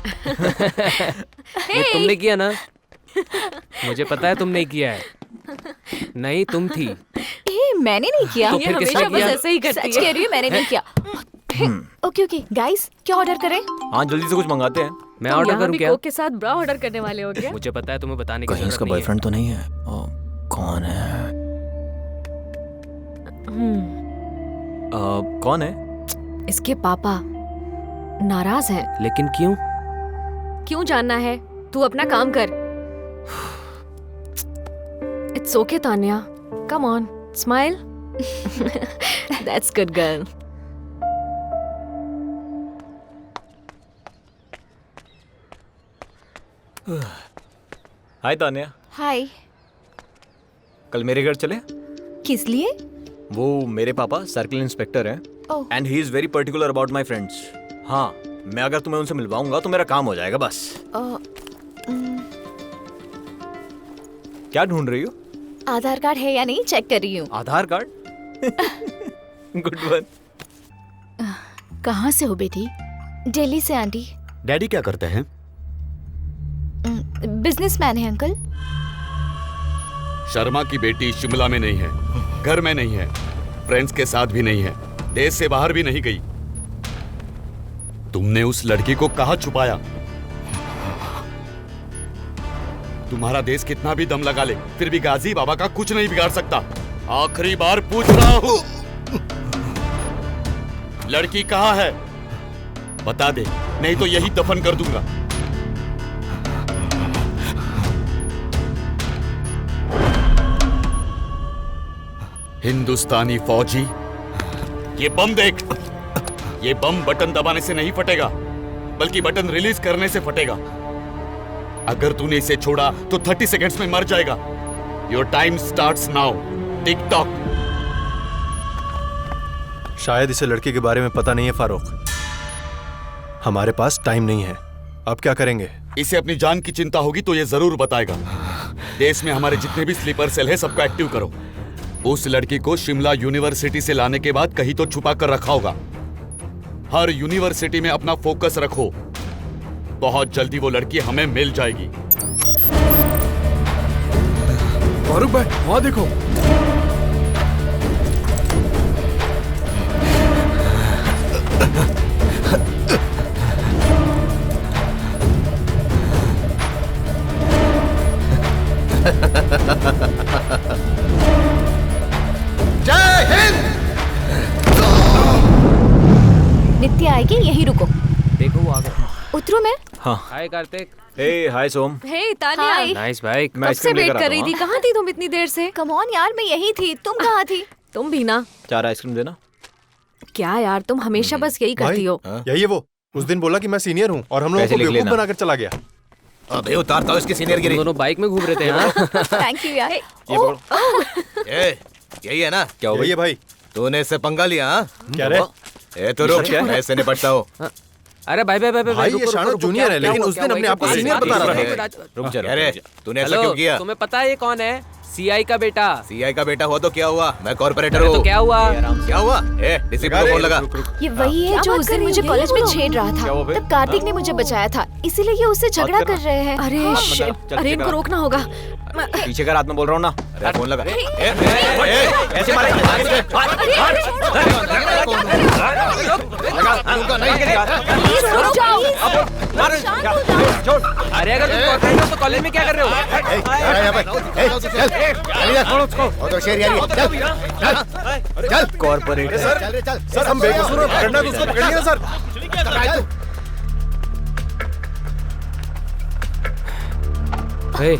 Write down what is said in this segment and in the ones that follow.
ये तुमने किया ना? मुझे पता है तुमने किया है। नहीं तुम थी। मैंने नहीं किया। तो फिर किसने किया? ऐसे ही करती है। सच कह रही हूँ, मैंने नहीं किया। ओके गाइस, क्या ऑर्डर करें? हाँ जल्दी से कुछ मंगाते हैं। मैं ऑर्डर करूँ क्या? कोक के साथ ब्रा ऑर्डर करने वाले हो क्या? मुझे पता है तुम्हें बताने की कहीं जरूरत इसका नहीं है। बॉयफ्रेंड तो नहीं है? कौन है? कौन है? इसके पापा नाराज हैं। लेकिन क्यों? क्यों जानना है? तू अपना काम कर। It's okay Tanya, come on, smile. That's good girl. Hi Tanya. Hi. कल मेरे घर चले? किस लिए? वो मेरे पापा सर्कल इंस्पेक्टर हैं oh. And he is very particular about my friends. हाँ, मैं अगर तुम्हें उनसे मिलवाऊंगा तो मेरा काम हो जाएगा बस। क्या ढूंढ रही हो? आधार कार्ड है या नहीं चेक कर रही हूँ। आधार कार्ड? Good one. कहाँ से हो बेटी? दिल्ली से आंटी। डैडी क्या करते हैं? बिजनेसमैन है अंकल। शर्मा की बेटी शिमला में नहीं है, घर में नहीं है, फ्रेंड्स के साथ भी नहीं है, देश से बाहर भी नहीं गई। तुमने उस लड़की को कहाँ छुपाया? तुम्हारा देश कितना भी दम लगा ले, फिर भी गाजी बाबा का कुछ नहीं बिगाड़ सकता। आखिरी बार पूछ रहा हूँ, लड़की कहाँ है? बता दे, नहीं तो यही दफन कर दूंगा। हिंदुस्तानी फौजी, ये बम देख। ये बम बटन दबाने से नहीं फटेगा, बल्कि बटन रिलीज करने से फटेगा। अगर तूने इसे छोड़ा तो 30 सेकेंड्स में मर जाएगा। Your time starts now. Tick tock. शायद इसे लड़के के बारे में पता नहीं है फारूक। हमारे पास टाइम नहीं है। अब क्या करेंगे? इसे अपनी जान की चिंता होगी तो ये जरूर बताएगा। देश में हमारे जितने भी स्लीपर सेल है सबको एक्टिव करो। उस लड़की को शिमला यूनिवर्सिटी से लाने के बाद कहीं तो छुपा कर रखा होगा। हर यूनिवर्सिटी में अपना फोकस रखो। बहुत जल्दी वो लड़की हमें मिल जाएगी। फारूक भाई, वहां देखो। जय हिंद। नित्य आएगी, यहीं रुको। देखो वो आ गया। उतरू मैं? हाँ। हाय कार्तिक। हे हाय सोम। हे तान्या। नाइस भाई। मैं कब से आइसक्रीम वेट लेकर कर आता रही हूँ, थी? कहाँ थी तुम इतनी देर से? कम ऑन यार, मैं यही थी। तुम कहाँ थी? तुम भी ना। 4 आइसक्रीम देना। क्या यार, तुम हमेशा बस यही करती हो। यही है वो। उस दिन बोला कि मैं सीनियर हूँ और हम लोगों को बेवकूफ बनाकर चला गया। अबे उतारता हूँ इसकी सीनियर गिरी। दोनों बाइक में घूम रहे थे। हाँ। थैंक यू यार। ये पकड़ो। यही है ना? क्या हो यही है भाई। तूने इससे पंगा लिया? क्या रे? तो रुक, मैं इससे निपटता हूँ। अरे भाई भाई भाई भाई, ये शानू जूनियर है, लेकिन उस दिन अपने आप को सीनियर बता रहा था। रुक जा। अरे तूने ऐसा क्यों किया? तुम्हें पता है ये कौन है? सीआई का बेटा। सीआई का बेटा हुआ तो क्या हुआ? मैं कॉर्पोरेटर हूँ। तो क्या हुआ? क्या हुआ? डिसिप्लिन को फोन लगा। ये वही है जो उस दिन मुझे कॉलेज में छेड़ रहा था। तब कार्तिक ने मुझे बचाया था, इसीलिए ये उससे झगड़ा कर रहे हैं। अरे शिट, अरे इनको रोकना होगा। पीछे का रात में बोल रहा हूँ ना। अरे फोन लगा। ऐसे मारे। अरे अगर तुम कॉर्पोरेट हो तो कॉलेज में क्या कर रहे हो? चल कॉर्पोरेटर। सर हम बेकसूर हैं, पकड़ना तो उसको पकड़िए ना सर। हे,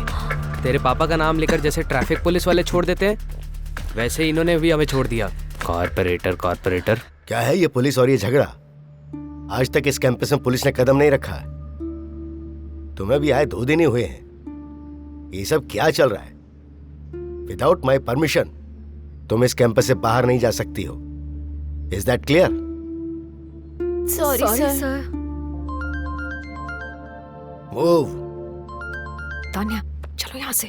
तेरे पापा का नाम लेकर जैसे ट्रैफिक पुलिस वाले छोड़ देते हैं, वैसे ही इन्होंने भी हमें छोड़ दिया। कॉर्पोरेटर। क्या है ये पुलिस और ये झगड़ा? आज तक इस कैंपस में पुलिस ने कदम नहीं रखा है। तुम्हें भी आए 2 दिन ही हुए हैं। ये सब क्या चल रहा है? विदाउट माई परमिशन तुम इस कैंपस से बाहर नहीं जा सकती हो। Is that clear? Sorry sir. Move. Tanya चलो यहाँ से।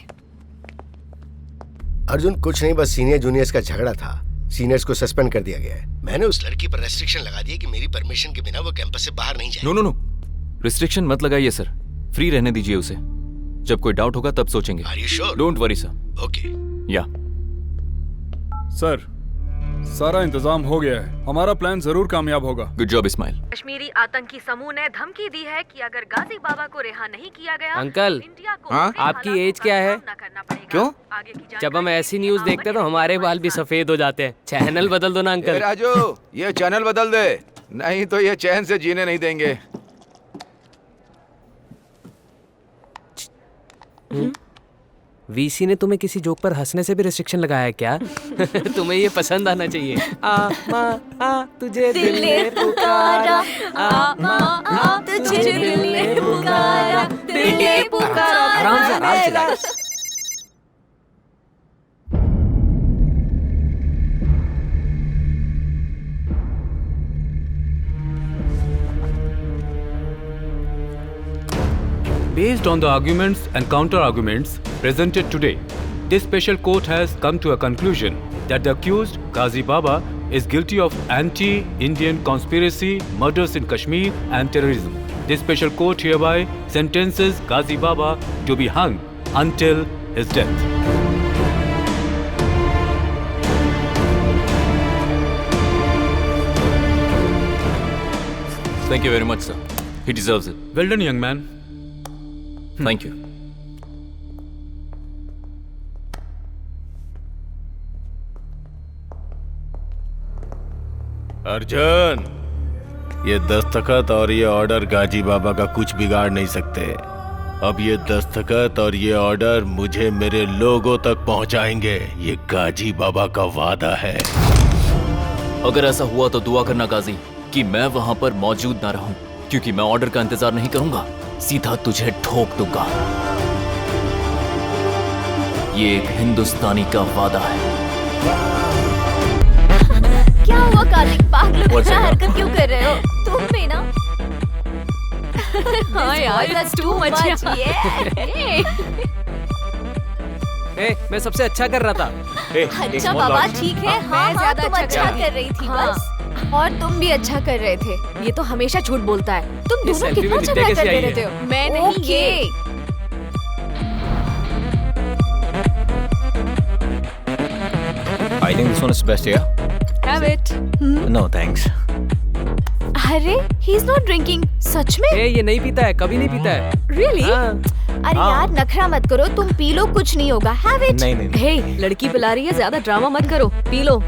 अर्जुन कुछ नहीं, बस सीनियर जूनियर्स का झगड़ा था। सीनियर्स को सस्पेंड कर दिया गया है। मैंने उस लड़की पर रेस्ट्रिक्शन लगा दिया कि मेरी परमिशन के बिना वो कैंपस से बाहर नहीं जाए। नो, रिस्ट्रिक्शन मत लगाइए सर, फ्री रहने दीजिए उसे। जब कोई डाउट होगा तब सोचेंगे। Are you sure? Don't worry sir. Okay. या सर, सारा इंतजाम हो गया है, हमारा प्लान जरूर कामयाब होगा। Good job Ismail. कश्मीरी आतंकी समूह ने धमकी दी है कि अगर गाजी बाबा को रिहा नहीं किया गया, अंकल, इंडिया को हाँ? बुरी आपकी हालातों एज का क्या है? सामना करना पड़ेगा। क्यों? आगे की जानकारी जब हम ऐसी न्यूज के देखते हैं तो हमारे बाल भी सफेद हो जाते हैं। चैनल बदल दो ना अंकल। राजू, ये चैनल बदल दे, नहीं तो ये चैन से जीने नहीं देंगे। वीसी ने तुम्हें किसी जोक पर हंसने से भी रिस्ट्रिक्शन लगाया है क्या? तुम्हें ये पसंद आना चाहिए। आ माँ आ तुझे दिल ने पुकारा, आ माँ आ तुझे दिल ने पुकारा, दिल ने पुकारा। आराम से। Based on the arguments and counter-arguments presented today, this special court has come to a conclusion that the accused, Ghazi Baba, is guilty of anti-Indian conspiracy, murders in Kashmir and terrorism. This special court hereby sentences Ghazi Baba to be hung until his death. Thank you very much, sir. He deserves it. Well done, young man. Thank you. Arjun, ये दस्तखत और ये order गाजी बाबा का कुछ बिगाड़ नहीं सकते। अब ये दस्तखत और ये ऑर्डर मुझे मेरे लोगों तक पहुंचाएंगे। ये गाजी बाबा का वादा है। अगर ऐसा हुआ तो दुआ करना गाजी कि मैं वहां पर मौजूद ना रहूं, क्योंकि मैं ऑर्डर का इंतजार नहीं करूंगा, सीधा तुझे ठोक दूंगा। ये एक हिंदुस्तानी का वादा है। क्या हुआ कार्तिक, पागलों की हरकत क्यों कर रहे हो? तुम भी ना। हाँ यार, that's too much. मैं सबसे अच्छा कर रहा था। अच्छा बाबा, ठीक है। हाँ हाँ, तुम अच्छा कर रही थी बस। और तुम भी अच्छा कर रहे थे। ये तो हमेशा झूठ बोलता है। तुम दोनों सेल्फी कितना में झगड़ा कैसे करते आई है? रहते हो। मैं नहीं, ये। I think this one is best, yeah? Have it. No, thanks. अरे, he is not drinking. सच में? ये नहीं पीता है, कभी नहीं पीता है। Really? अरे यार, नखरा मत करो, तुम पी लो, कुछ नहीं होगा। Have it. नहीं। Hey, लड़की बुला रही है, ज्यादा ड्रामा मत करो, P low.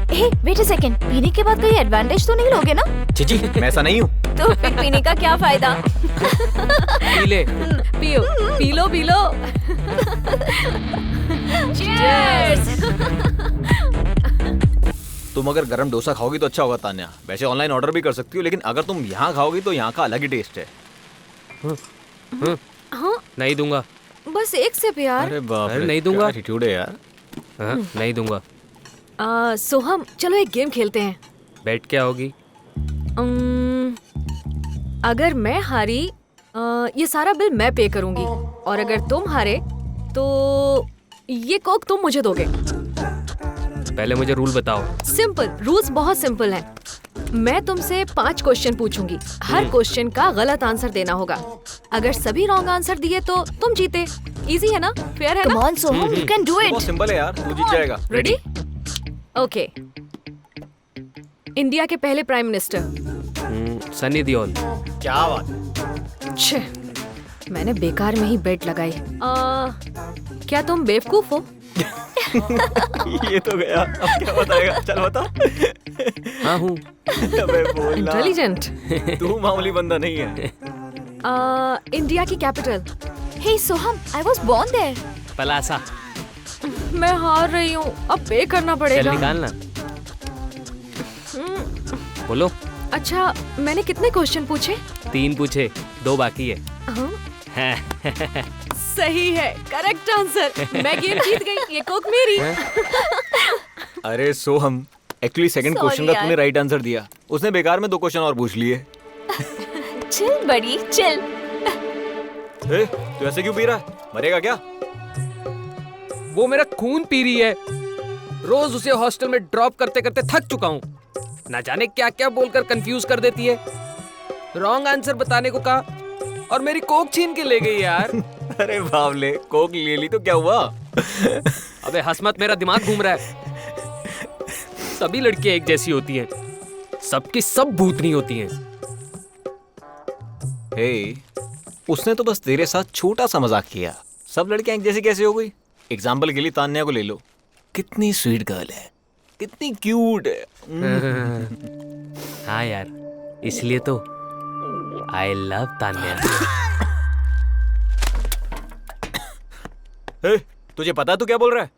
Hey, wait a second. पीने के बाद कोई एडवांटेज तो नहीं लोगे ना? जी, मैं ऐसा नहीं हूँ। तो फिर पीने का क्या फायदा? पी ले। पियो, P low, P low. Cheers. तुम अगर गरम डोसा खाओगी तो अच्छा होगा तान्या। वैसे ऑनलाइन ऑर्डर भी कर सकती हो, लेकिन अगर तुम यहाँ खाओगी तो यहाँ का अलग ही टेस्ट है। हाँ, नहीं दूंगा। बस एक सिप यार। अरे बाप अरे रे, नहीं दूंगा। क्या एटीट्यूड है यार। नहीं दूंगा। सोहम, चलो एक गेम खेलते हैं। बेट क्या होगी? अगर मैं हारी, ये सारा बिल मैं पे करूंगी, और अगर तुम हारे तो ये कोक तुम मुझे दोगे। पहले मुझे रूल बताओ। सिंपल, रूल्स बहुत सिंपल हैं। मैं तुमसे 5 क्वेश्चन पूछूंगी, हर क्वेश्चन का गलत आंसर देना होगा। अगर सभी रॉन्ग आंसर दिए तो तुम जीते। इजी है ना, फेयर है ना? Come on, Soham, you can do it. बहुत सिंपल है यार, तू जीत जाएगा। रेडी? ओके। इंडिया के पहले प्राइम मिनिस्टर। सनी देओल। क्या बात। छे, मैंने बेकार में ही बेट लगाई। क्या तुम बेवकूफ हो? ये तो गया, अब क्या बताएगा? चल बता। हाँ हूँ। अबे बोलना। इंटेलिजेंट। तू मामूली बंदा नहीं है। इंडिया की capital. Hey, Soham, I was born there. Palasa. मैं हार रही हूँ, अब पे करना चल पड़ेगा। निकालना। बोलो। अच्छा, मैंने कितने क्वेश्चन पूछे? 3 पूछे, 2 बाकी है। सही है, करेक्ट आंसर। मैं गेम जीत गई, ये कोक मेरी। अरे सोहम, एक्चुअली सेकंड क्वेश्चन का तूने राइट आंसर दिया, उसने बेकार में 2 क्वेश्चन और पूछ लिए। चिल बड़ी, चिल। तू ऐसे क्यों पी रहा है? मरेगा क्या? वो मेरा खून पी रही है। रोज उसे हॉस्टल में ड्रॉप करते करते थक चुका हूँ। ना जाने क्या क्या बोलकर कंफ्यूज कर देती है। रॉन्ग आंसर बताने को कहा और मेरी कोक छीन के ले गई यार। अरे बावले, कोक ले ली तो क्या हुआ? अबे हंस मत, मेरा दिमाग घूम रहा है। सभी लड़कियां एक जैसी होती हैं, सबकी सब भूतनी होती हैं। हे, उसने तो बस तेरे साथ छोटा सा मजाक किया। सब लड़कियां एक जैसी कैसे हो गई? एग्जाम्पल के लिए तान्या को ले लो, कितनी स्वीट गर्ल है, कितनी क्यूट है। हाँ यार, इसलिए तो आई लव तान्या। तुझे पता है तू क्या बोल रहा है?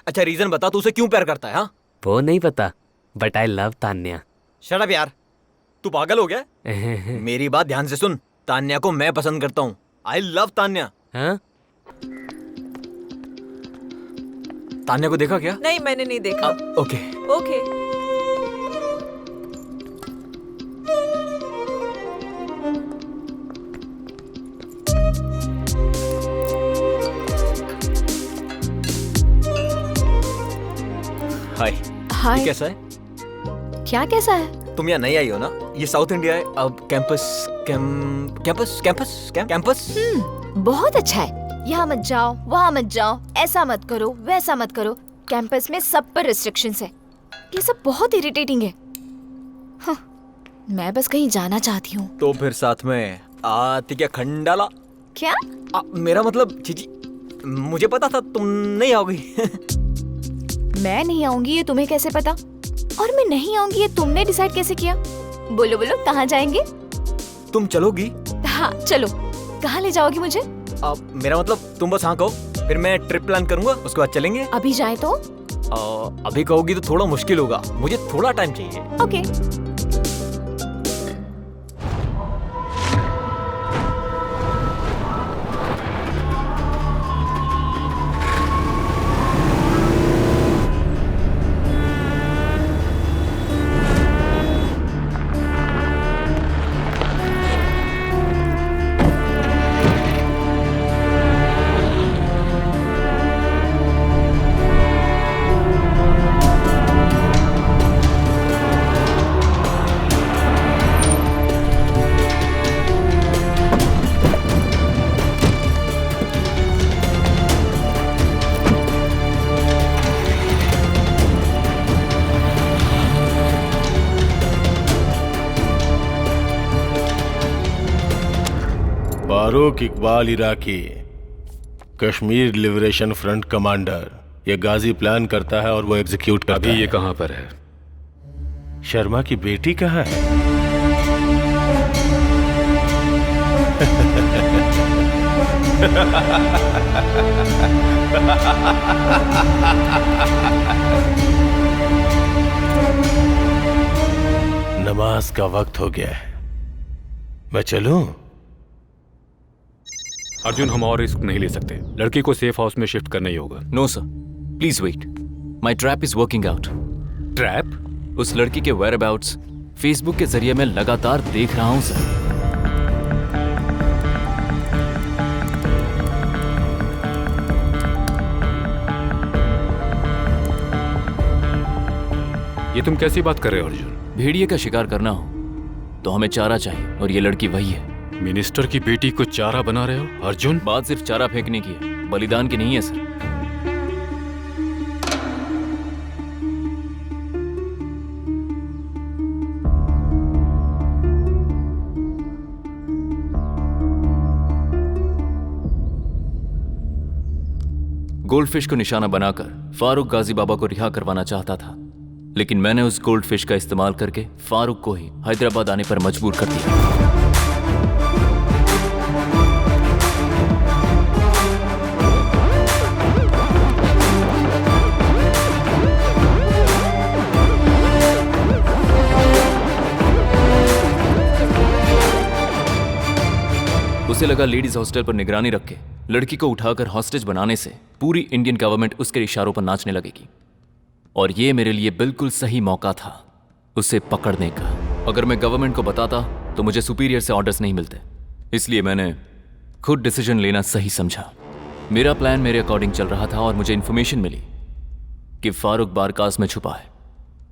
अच्छा रीजन बता, तू उसे क्यों प्यार करता है? हाँ वो नहीं पता, but I love Tanya. Shut up यार, तू पागल हो गया? मेरी बात ध्यान से सुन, तान्या को मैं पसंद करता हूँ। I love Tanya. हाँ? तान्या को देखा क्या? नहीं, मैंने नहीं देखा। Okay okay. हाय। हाय। ये कैसा है? क्या कैसा है? तुम यहाँ नहीं आई हो ना? ये साउथ इंडिया है। अब कैंपस बहुत अच्छा है। यहाँ मत जाओ, वहाँ मत जाओ, ऐसा मत करो, वैसा मत करो। कैंपस में सब पर रिस्ट्रिक्शंस है। ये सब बहुत इरिटेटिंग है। हाँ, मैं बस कहीं जाना चाहती हूँ। तो फिर साथ में आती क्या खंडाला? क्या? मेरा मतलब चीची, मुझे पता था तुम नहीं आओगी। मैं नहीं आऊंगी ये तुम्हें कैसे पता? और मैं नहीं आऊंगी ये तुमने डिसाइड कैसे किया? बोलो बोलो, कहाँ जाएंगे? तुम चलोगी? हाँ चलो। कहाँ ले जाओगी मुझे? मेरा मतलब तुम बस हाँ कहो, फिर मैं ट्रिप प्लान करूंगा, उसके बाद चलेंगे। अभी जाए तो? अभी कहोगी तो थोड़ा मुश्किल होगा, मुझे थोड़ा टाइम चाहिए। Okay. Farooq Iqbal Iraqi, Kashmir liberation front commander. ये गाजी प्लान करता है और वो एग्जीक्यूट करता है। अभी ये कहाँ पर है? शर्मा की बेटी कहाँ है? नमाज का वक्त हो गया है, मैं चलूं? अर्जुन, हम और रिस्क नहीं ले सकते। लड़की को सेफ हाउस में शिफ्ट करना ही होगा। No sir, please wait. My trap is working out. Trap? उस लड़की के वेयर अबाउट्स फेसबुक के जरिए मैं लगातार देख रहा हूं सर। ये तुम कैसी बात कर रहे हो अर्जुन? भेड़िए का शिकार करना हो तो हमें चारा चाहिए, और ये लड़की वही है। मिनिस्टर की बेटी को चारा बना रहे हो अर्जुन? बात सिर्फ चारा फेंकने की है, बलिदान की नहीं है सर। गोल्डफिश को निशाना बनाकर फारूक गाजी बाबा को रिहा करवाना चाहता था, लेकिन मैंने उस गोल्डफिश का इस्तेमाल करके फारूक को ही हैदराबाद आने पर मजबूर कर दिया। उसे लगा लेडीज हॉस्टल पर निगरानी रख के लड़की को उठाकर हॉस्टेज बनाने से पूरी इंडियन गवर्नमेंट उसके इशारों पर नाचने लगेगी, और ये मेरे लिए बिल्कुल सही मौका था उसे पकड़ने का। अगर मैं गवर्नमेंट को बताता तो मुझे सुपीरियर से ऑर्डर्स नहीं मिलते, इसलिए मैंने खुद डिसीजन लेना सही समझा। मेरा प्लान मेरे अकॉर्डिंग चल रहा था और मुझे इंफॉर्मेशन मिली कि फारूक बारकास में छुपा है,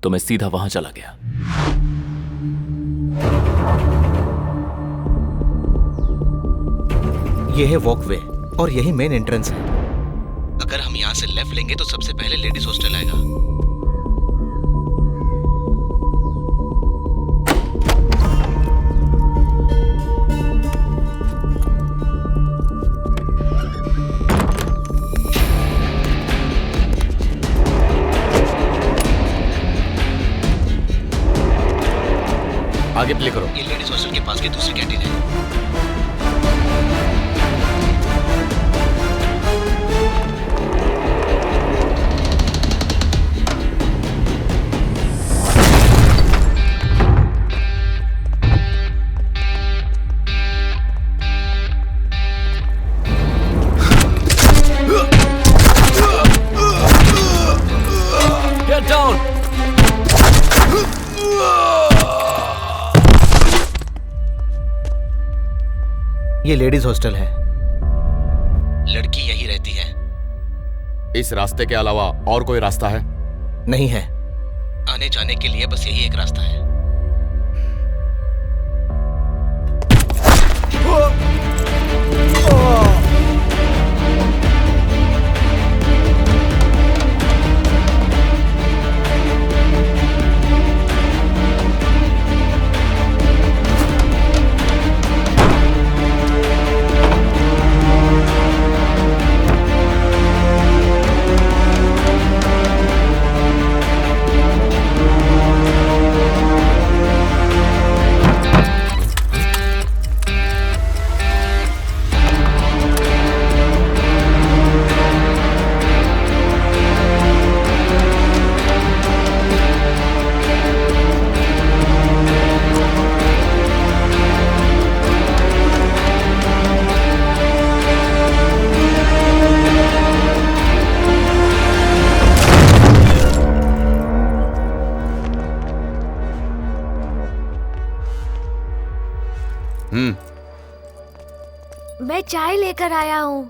तो मैं सीधा वहां चला गया। ये है वॉकवे और यही मेन एंट्रेंस है। अगर हम यहाँ से लेफ्ट लेंगे तो सबसे पहले लेडीज हॉस्टल आएगा। आगे प्ले करो। ये लेडीज हॉस्टल के पास की दूसरी कैंटीन है। Get down! ये लेडीज हॉस्टल है। लड़की यही रहती है। इस रास्ते के अलावा और कोई रास्ता है? नहीं है। आने जाने के लिए बस यही एक रास्ता है। मैं चाय लेकर आया हूँ।